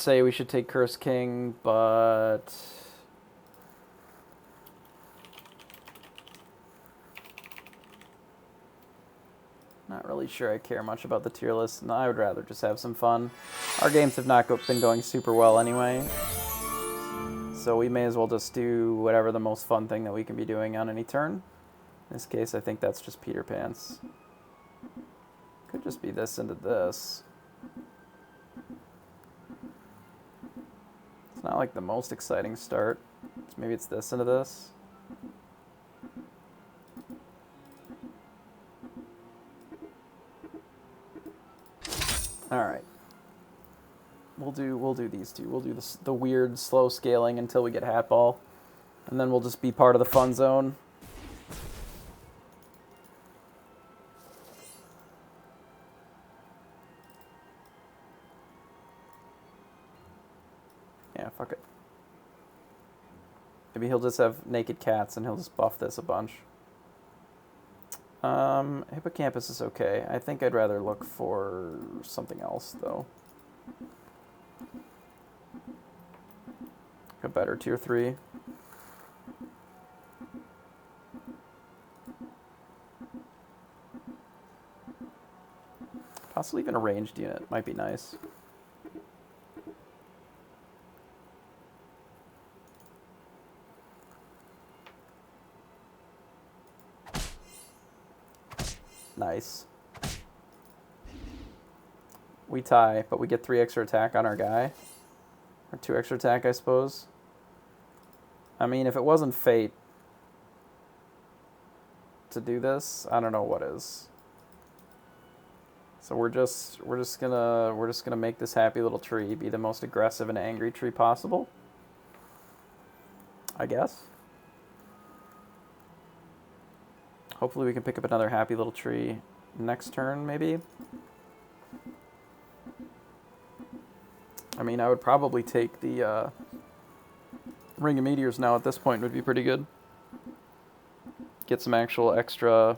say we should take Curse King, but not really sure I care much about the tier list, and I would rather just have some fun. Our games have not been going super well anyway, so we may as well just do whatever the most fun thing that we can be doing on any turn. In this case, I think that's just Peter Pants. Could just be this into this. It's not like the most exciting start. So maybe it's this into this. All right. We'll do these two. We'll do the weird slow scaling until we get Hat Ball, and then we'll just be part of the fun zone. Yeah, fuck it. Maybe he'll just have naked cats and he'll just buff this a bunch. Hippocampus is okay. I think I'd rather look for something else, though. A better tier 3. Possibly even a ranged unit might be nice. Nice. We tie, but we get 3 extra attack on our guy. Or 2 extra attack, I suppose. I mean, if it wasn't fate to do this, I don't know what is. So we're just gonna make this happy little tree be the most aggressive and angry tree possible, I guess. Hopefully we can pick up another happy little tree next turn, maybe. I mean, I would probably take the Ring of Meteors now at this point would be pretty good. Get some actual extra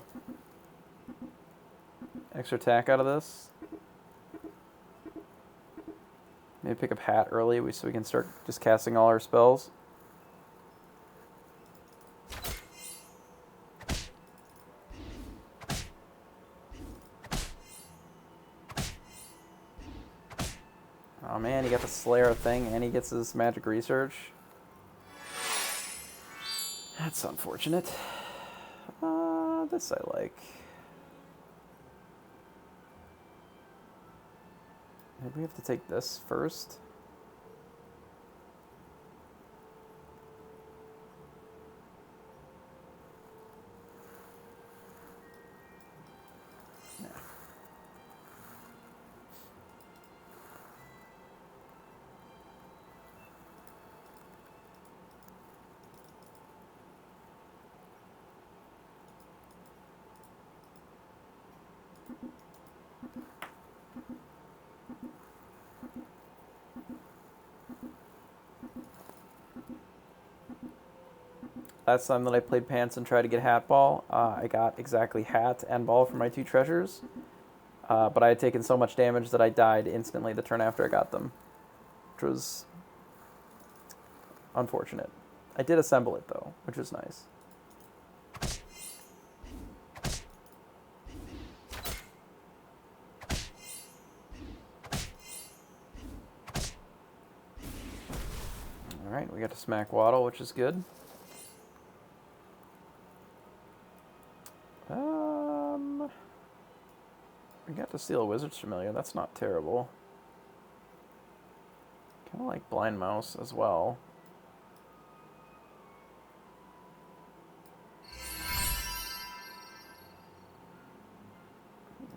attack out of this. Maybe pick up Hat early so we can start just casting all our spells. Oh man, he got the Slayer thing and he gets his magic research. That's unfortunate. This I like. Maybe we have to take this first. Last time that I played Pants and tried to get Hat Ball, I got exactly Hat and Ball for my 2 treasures. But I had taken so much damage that I died instantly the turn after I got them, which was unfortunate. I did assemble it, though, which was nice. Alright, we got to smack Waddle, which is good. We got to steal a Wizard's Familiar. That's not terrible. Kind of like Blind Mouse as well.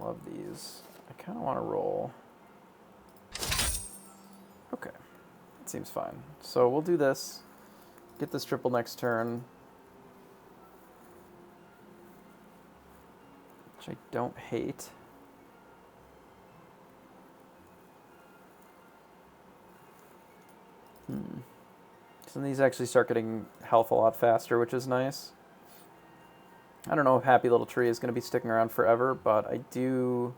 Love these. I kind of want to roll. Okay. That seems fine. So we'll do this. Get this triple next turn. Which I don't hate. So these actually start getting health a lot faster, which is nice. I don't know if Happy Little Tree is going to be sticking around forever, but I do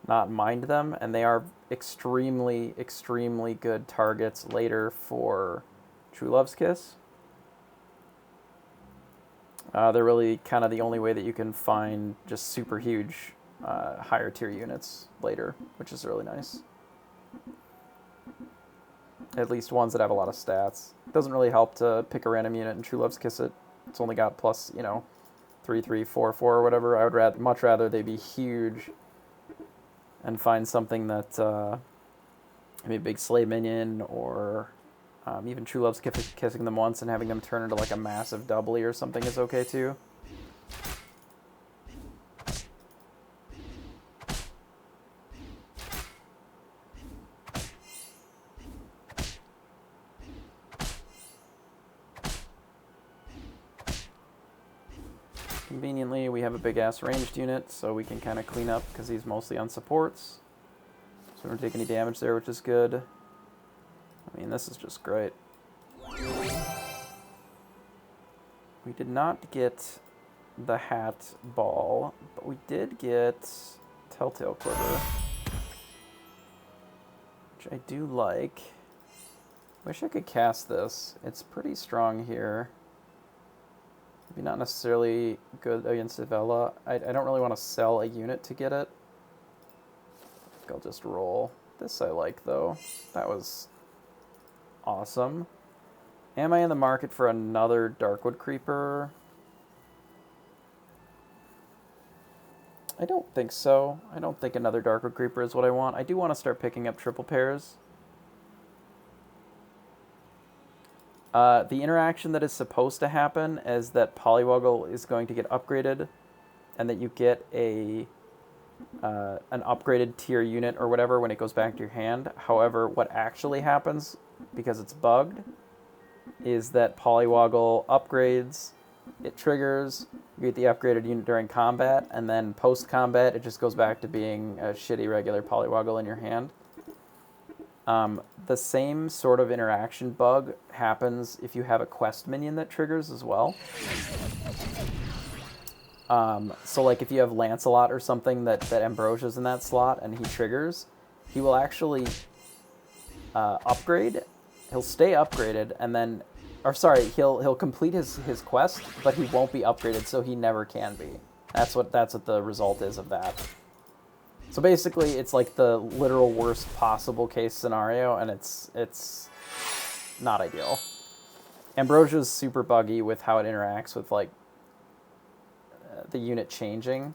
not mind them, and they are extremely, extremely good targets later for True Love's Kiss. They're really kind of the only way that you can find just super huge higher tier units later, which is really nice. At least ones that have a lot of stats. It doesn't really help to pick a random unit and True Love's Kiss it. It's only got plus, 3, 3, 4, 4 or whatever. I would much rather they be huge and find something that maybe a big slave minion or even True Love's kissing them once and having them turn into like a massive doubly or something is okay too. Conveniently, we have a big-ass ranged unit, so we can kind of clean up because he's mostly on supports. So we don't take any damage there, which is good. I mean, this is just great. We did not get the hat ball, but we did get Telltale Quiver, which I do like. Wish I could cast this. It's pretty strong here. Maybe not necessarily good against Ivella. I don't really want to sell a unit to get it. I think I'll just roll. This I like, though. That was awesome. Am I in the market for another Darkwood Creeper? I don't think so. I don't think another Darkwood Creeper is what I want. I do want to start picking up triple pairs. The interaction that is supposed to happen is that Polywoggle is going to get upgraded and that you get an upgraded tier unit or whatever when it goes back to your hand. However, what actually happens, because it's bugged, is that Polywoggle upgrades, it triggers, you get the upgraded unit during combat, and then post-combat it just goes back to being a shitty regular Polywoggle in your hand. The same sort of interaction bug happens if you have a quest minion that triggers as well. So like if you have Lancelot or something that Ambrosia's in that slot and he triggers, he will actually upgrade. He'll stay upgraded and then, or sorry, he'll complete his quest, but he won't be upgraded, so he never can be. That's what the result is of that. So basically, it's like the literal worst possible case scenario, and it's not ideal. Ambrosia's super buggy with how it interacts with like the unit changing.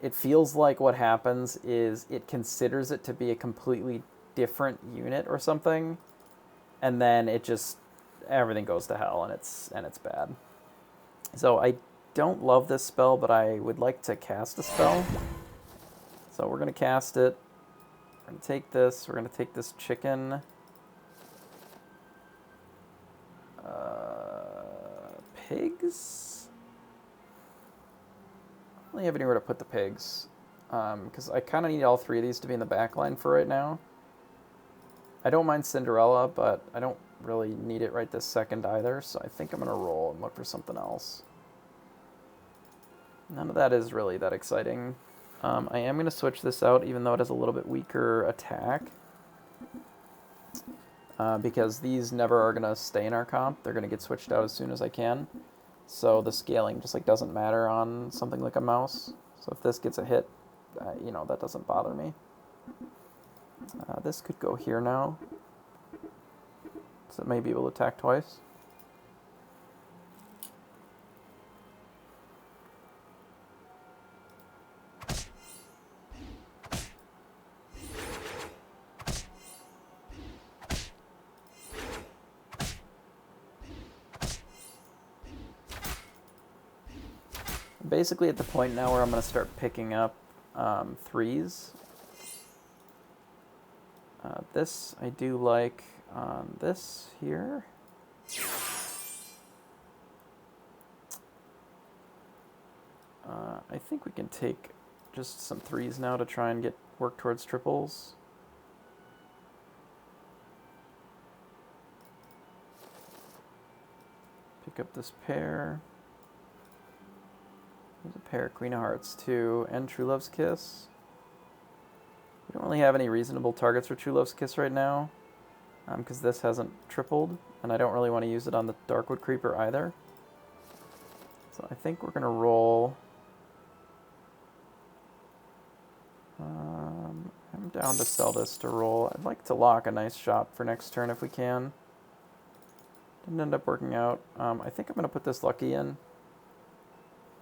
It feels like what happens is it considers it to be a completely different unit or something, and then it just everything goes to hell, and it's bad. So I don't love this spell, but I would like to cast a spell. So we're going to cast it. We're going to take this. We're going to take this chicken. Pigs? I don't really have anywhere to put the pigs. Because I kind of need all three of these to be in the back line for right now. I don't mind Cinderella, but I don't really need it right this second either. So I think I'm going to roll and look for something else. None of that is really that exciting. I am going to switch this out, even though it has a little bit weaker attack. Because these never are going to stay in our comp. They're going to get switched out as soon as I can. So the scaling just like doesn't matter on something like a mouse. So if this gets a hit, that doesn't bother me. This could go here now. So it may be able to attack twice. Basically at the point now where I'm going to start picking up threes. This I do like on this here. I think we can take just some threes now to try and work towards triples. Pick up this pair. There's a pair, Queen of Hearts 2 and True Love's Kiss. really have any reasonable targets for True Love's Kiss right now, because this hasn't tripled, and I don't really want to use it on the Darkwood Creeper either. So I think we're going to roll. I'm down to sell this to roll. I'd like to lock a nice shot for next turn if we can. Didn't end up working out. I think I'm going to put this Lucky in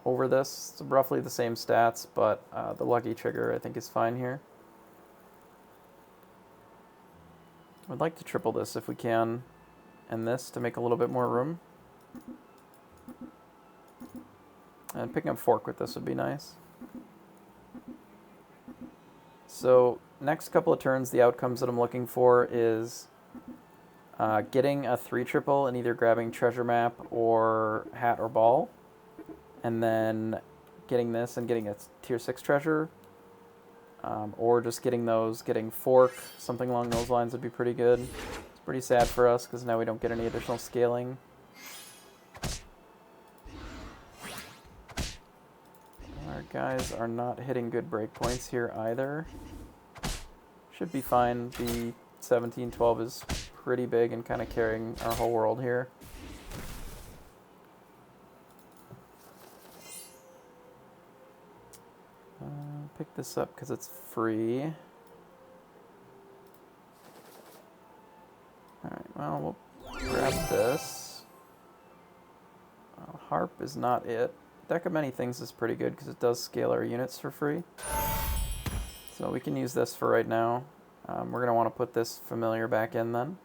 over this. It's roughly the same stats, but the Lucky trigger I think is fine here. I'd like to triple this if we can, and this to make a little bit more room. And picking up Fork with this would be nice. So next couple of turns, the outcomes that I'm looking for is getting a 3 triple and either grabbing Treasure Map or Hat or Ball, and then getting this and getting a tier 6 treasure, or just getting Fork, something along those lines would be pretty good. It's pretty sad for us because now we don't get any additional scaling. Our guys are not hitting good breakpoints here either. Should be fine. The 17-12 is pretty big and kind of carrying our whole world here. Pick this up because it's free. Alright, well, we'll grab this. Harp is not it. Deck of Many Things is pretty good because it does scale our units for free. So we can use this for right now. We're going to want to put this Familiar back in then.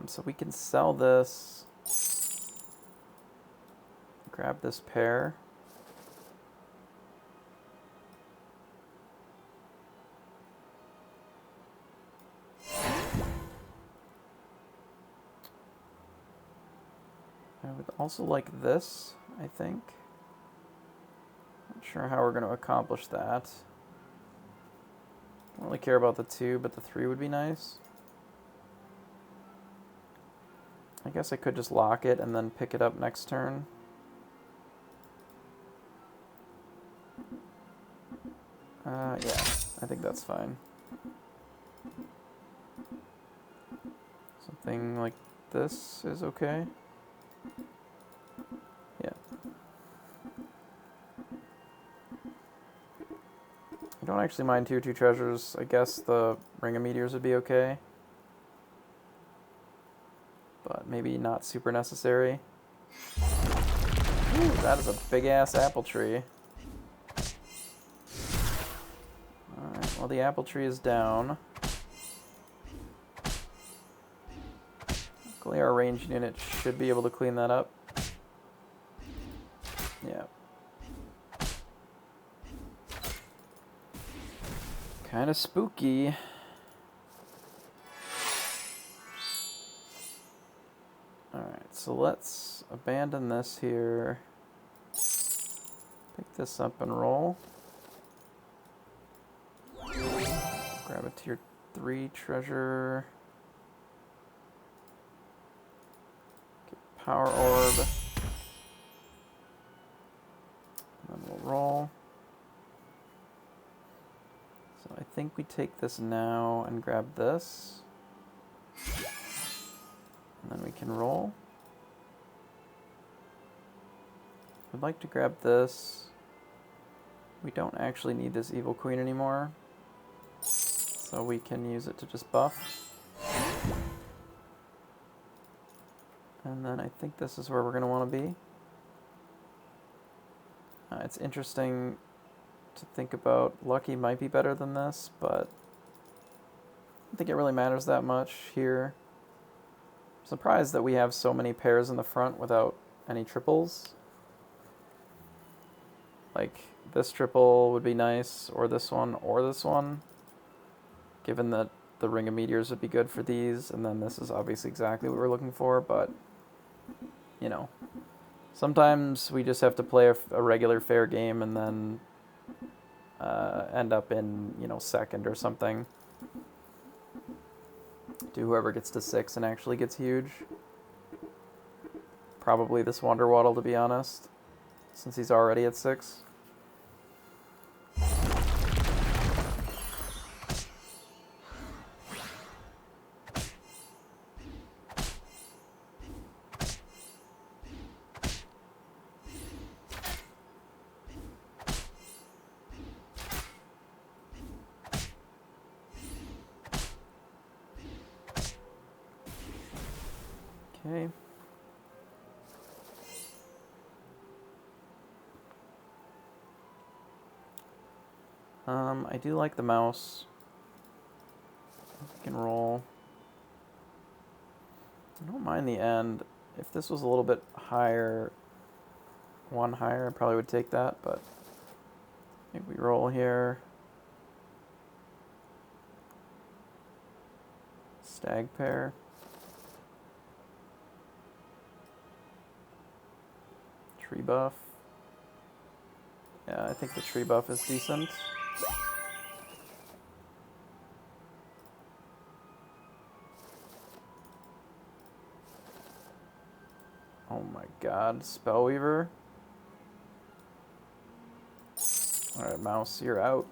So we can sell this. Grab this pair. I would also like this, I think. Not sure how we're going to accomplish that. Don't really care about the 2, but the 3 would be nice. I guess I could just lock it and then pick it up next turn. Yeah, I think that's fine. Something like this is okay. Yeah. I don't actually mind tier 2 treasures. I guess the Ring of Meteors would be okay. But maybe not super necessary. Ooh, that is a big-ass apple tree. Alright, well the apple tree is down. Luckily our ranged unit should be able to clean that up. Yeah. Kind of spooky. Alright, so let's abandon this here. Pick this up and roll. Grab a tier 3 treasure. Get Power Orb. And then we'll roll. So I think we take this now and grab this. And then we can roll. I'd like to grab this. We don't actually need this Evil Queen anymore. So we can use it to just buff. And then I think this is where we're going to want to be. It's interesting to think about. Lucky might be better than this, but I don't think it really matters that much here. I'm surprised that we have so many pairs in the front without any triples. Like, this triple would be nice, or this one, given that the Ring of Meteors would be good for these, and then this is obviously exactly what we're looking for, but, you know, sometimes we just have to play a regular fair game and then end up in, you know, second or something. To whoever gets to 6 and actually gets huge. Probably this Wonderwaddle, to be honest, since he's already at 6. Okay. I do like the mouse. We can roll. I don't mind the end. If this was a little bit higher, one higher, I probably would take that, but I think we roll here. Stag pair. Tree buff. Yeah, I think the tree buff is decent. Oh my god, Spellweaver. Alright, mouse, you're out.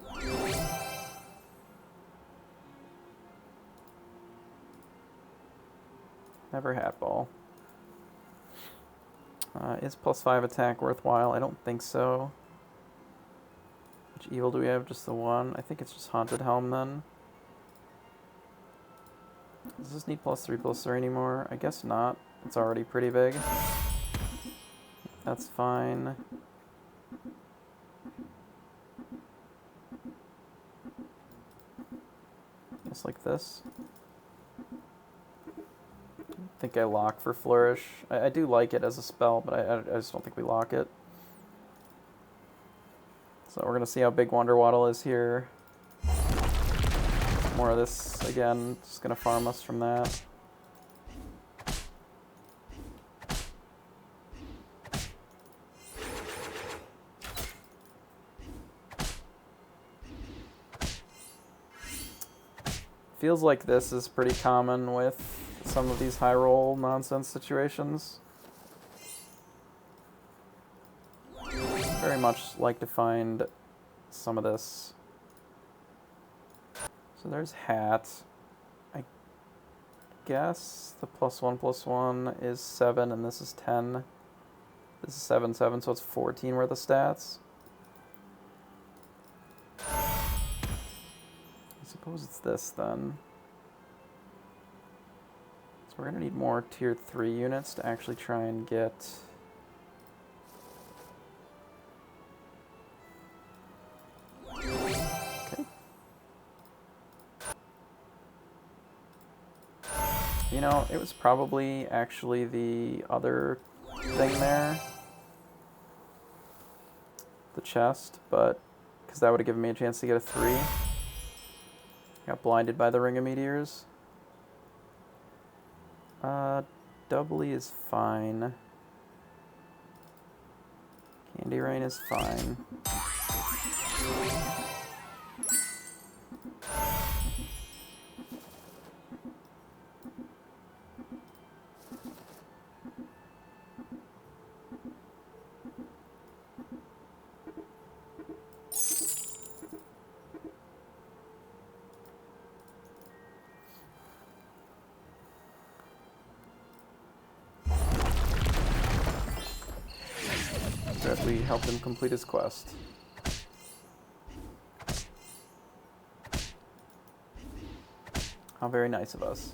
Never hat ball. Is +5 attack worthwhile? I don't think so. Which evil do we have? Just the one? I think it's just Haunted Helm then. Does this need +3/+3 anymore? I guess not. It's already pretty big. That's fine. Just like this. I think I lock for Flourish. I do like it as a spell, but I just don't think we lock it. So we're going to see how big Wonder Waddle is here. More of this again. Just going to farm us from that. Feels like this is pretty common with some of these high roll nonsense situations. Very much like to find some of this. So there's hat. I guess the +1/+1 is 7 and this is 10. This is 7, 7, so it's 14 worth of stats. I suppose it's this then. So we're going to need more tier 3 units to actually try and get... Okay. You know, it was probably actually the other thing there. The chest, but... because that would have given me a chance to get a 3. Got blinded by the Ring of Meteors. Doubly is fine. Candy Rain is fine. That we helped him complete his quest. How very nice of us.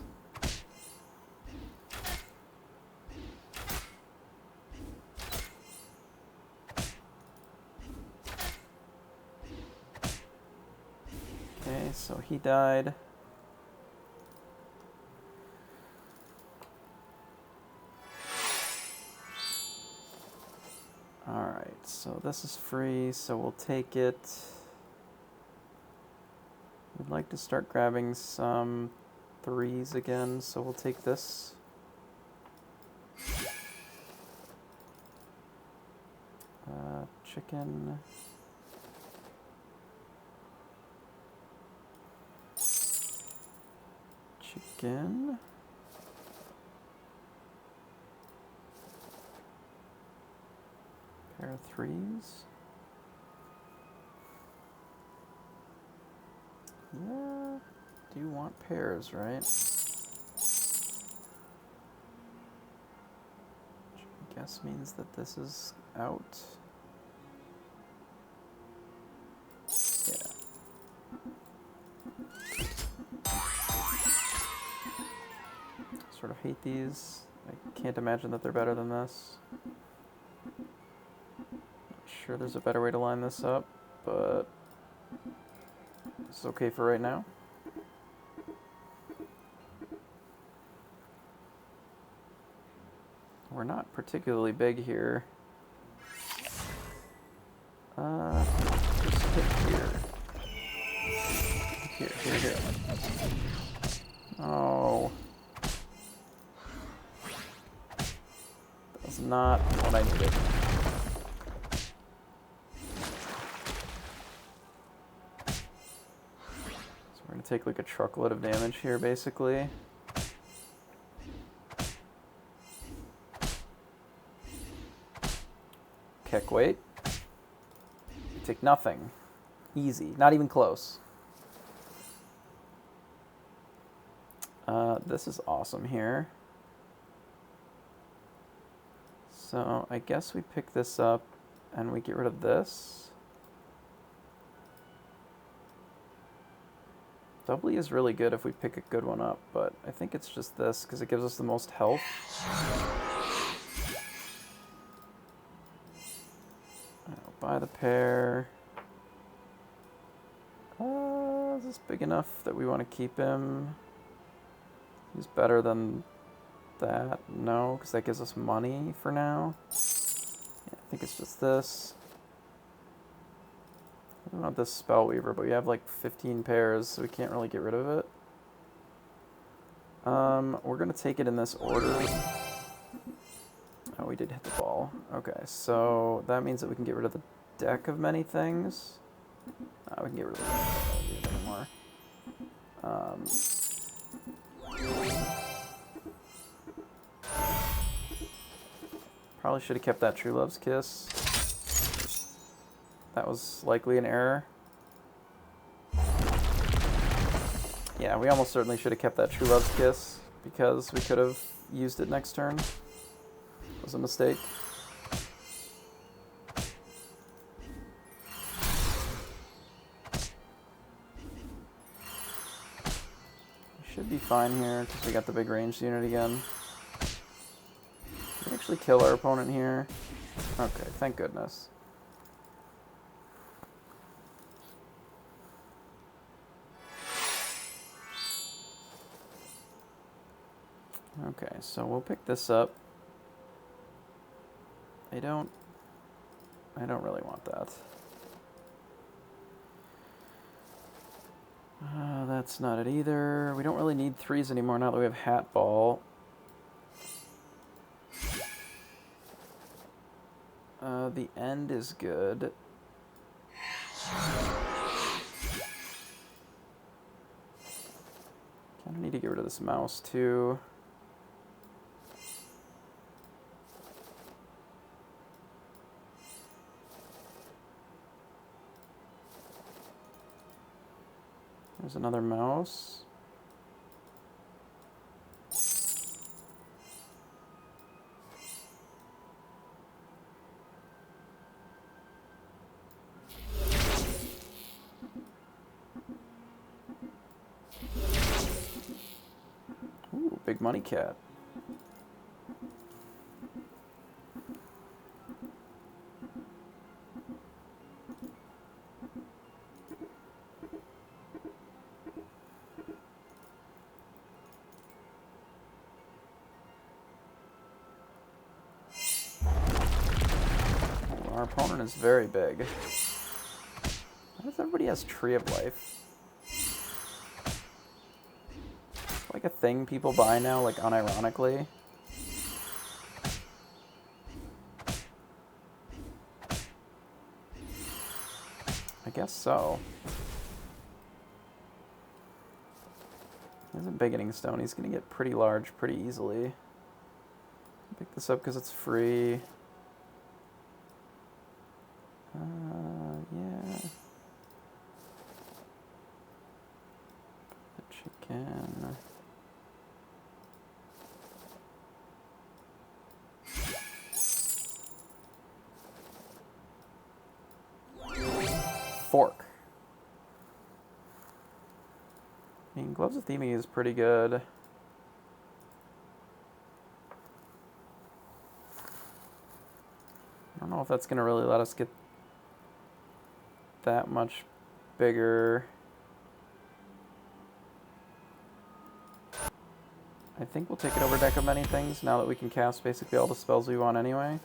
Okay, so he died. Alright, so this is free, so we'll take it. We'd like to start grabbing some 3s again, so we'll take this. Chicken. Chicken. Pair of 3s. Yeah, do you want pairs, right? Which I guess means that this is out. Yeah. Sort of hate these. I can't imagine that they're better than this. Sure, there's a better way to line this up, but it's okay for right now. We're not particularly big here. Just hit here. Here. Oh. That's not what I needed. So we're going to take like a truckload of damage here, basically. Kick weight. You take nothing. Easy. Not even close. This is awesome here. So I guess we pick this up and we get rid of this. Doubly is really good if we pick a good one up, but I think it's just this because it gives us the most health. I'll buy the pair. Is this big enough that we want to keep him? He's better than that. No, because that gives us money for now. Yeah, I think it's just this. I don't know this Spellweaver, but we have like 15 pairs, so we can't really get rid of it. We're going to take it in this order. Oh, we did hit the ball. Okay, so that means that we can get rid of the deck of many things. We can get rid of it anymore. Probably should have kept that True Love's Kiss. That was likely an error. Yeah, we almost certainly should have kept that True Love's Kiss because we could have used it next turn. It was a mistake. We should be fine here because we got the big ranged unit again. Can we actually kill our opponent here? Okay, thank goodness. Okay, so we'll pick this up. I don't really want that. That's not it either. We don't really need 3s anymore now that we have Hat Ball. The end is good. Kind of need to get rid of this mouse too. There's another mouse. Ooh, big money cat. Our opponent is very big. What if everybody has Tree of Life? Like a thing people buy now, like unironically. I guess so. He has a Bigoting Stone. He's going to get pretty large pretty easily. Pick this up because it's free. Yeah. The chicken. Fork. I mean, Gloves of Theming is pretty good. know if that's going to really let us get that much bigger. I think we'll take it over Deck of Many Things now that we can cast basically all the spells we want anyway.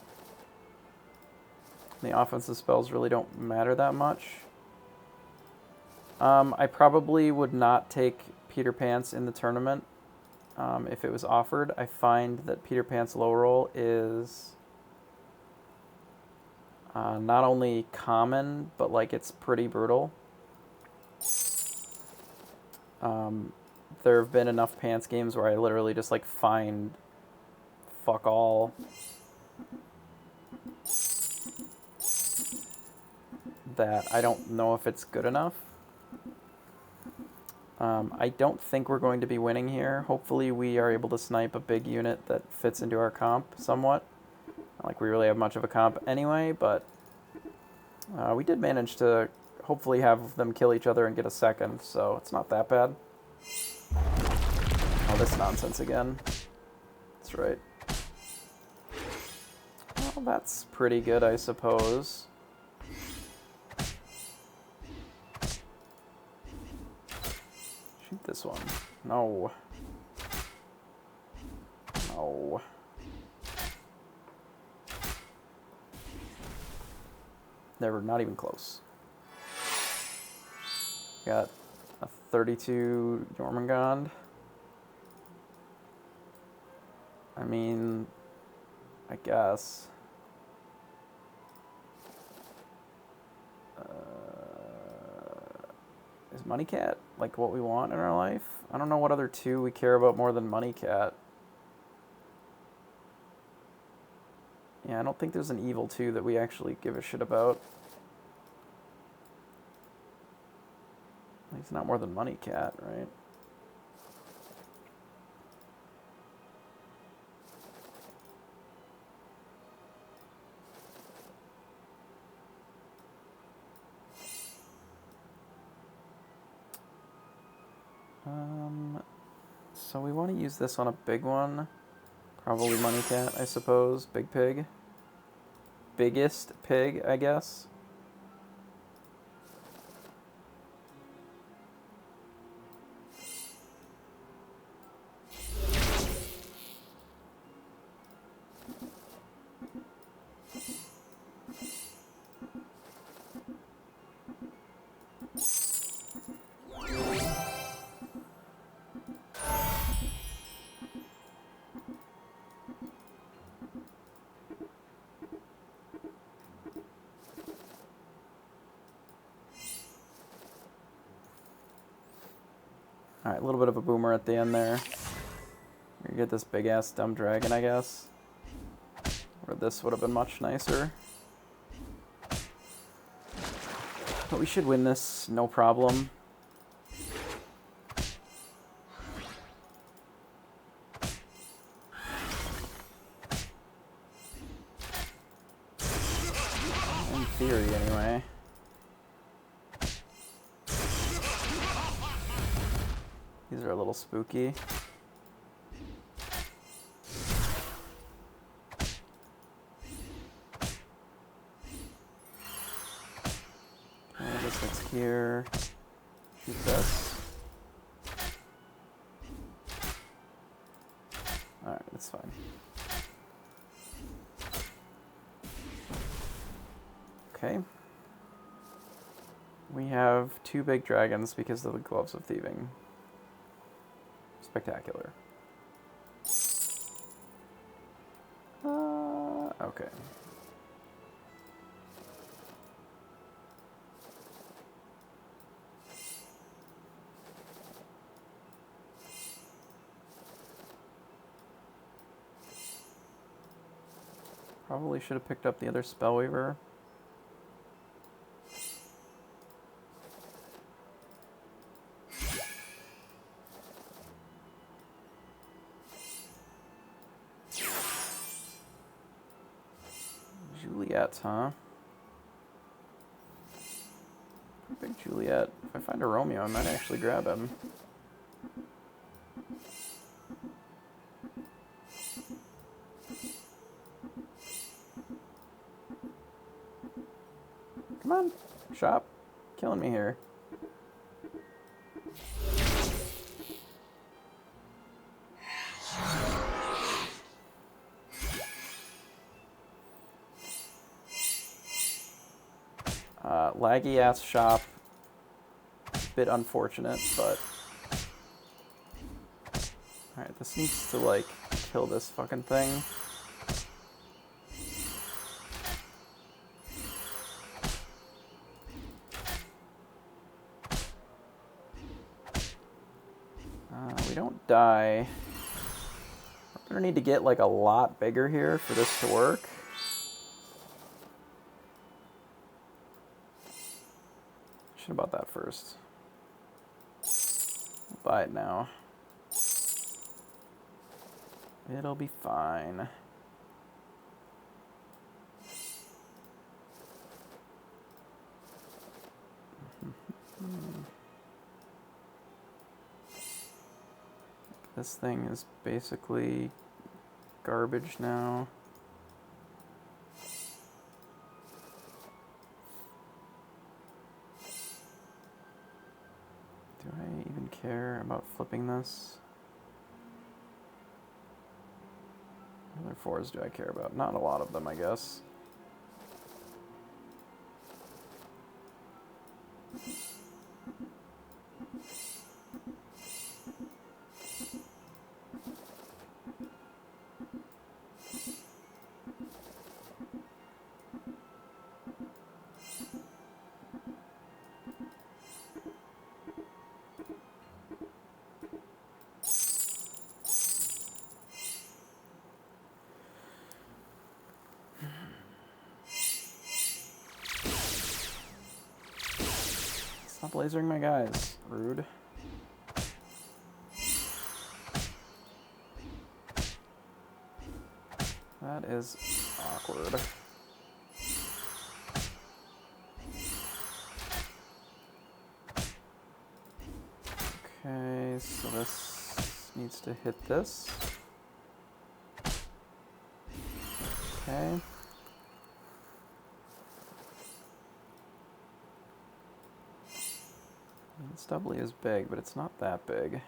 The offensive spells really don't matter that much. I probably would not take Peter Pants in the tournament if it was offered. I find that Peter Pants low roll is not only common, but like it's pretty brutal. There have been enough Pants games where I literally just like find fuck all that I don't know if it's good enough. I don't think we're going to be winning here. Hopefully we are able to snipe a big unit that fits into our comp somewhat. Not like we really have much of a comp anyway, but we did manage to hopefully have them kill each other and get a second, so it's not that bad. Oh, this nonsense again. That's right. Well, that's pretty good, I suppose. Shoot this one. No. No. They're not even close. Got a 32 Jormungand. I mean, I guess. Is Money Cat like what we want in our life? I don't know what other two we care about more than Money Cat. Yeah, I don't think there's an evil 2 that we actually give a shit about. It's not more than Money Cat, right? So we want to use this on a big one. Probably Money Cat, I suppose. Big Pig. Biggest pig, I guess. Alright, a little bit of a boomer at the end there. You get this big-ass dumb dragon, I guess. Or this would have been much nicer. But we should win this, no problem. In theory, anyway. These are a little spooky. Okay, this looks here. Shoot this. Alright, that's fine. Okay. We have 2 big dragons because of the Gloves of Thieving. Spectacular. Okay. Probably should have picked up the other Spellweaver. Juliet, huh? Big Juliet. If I find a Romeo, I might actually grab him. on, shop. Killing me here. Laggy ass shop. Bit unfortunate, but alright, this needs to like kill this fucking thing. We don't die. We're gonna need to get like a lot bigger here for this to work. Should have bought that first. I'll buy it now. It'll be fine. This thing is basically garbage now. Do I even care about flipping this? What other fours do I care about? Not a lot of them, I guess. Stop lasering my guys. Rude. That is awkward. Okay, so this needs to hit this. Okay. Stubbly is big, but it's not that big.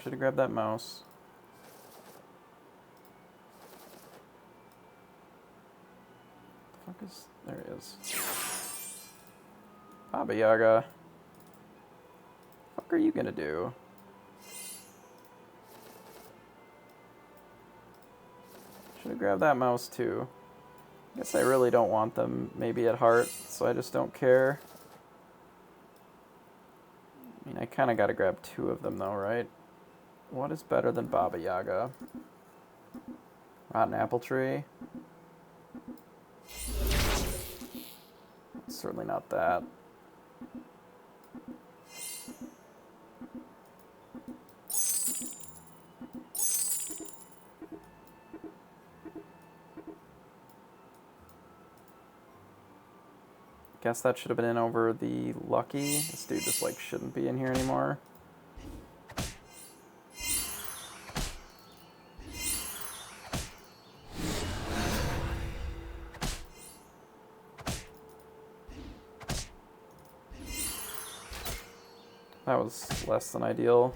Should have grabbed that mouse. The fuck is... There it is. Baba Yaga. What the fuck are you gonna do? Should have grabbed that mouse too. I guess I really don't want them maybe at heart, so I just don't care. I mean, I kind of got to grab two of them though, right? What is better than Baba Yaga? Rotten Apple Tree? Certainly not that. Guess that should have been in over the Lucky. This dude just like shouldn't be in here anymore. That was less than ideal.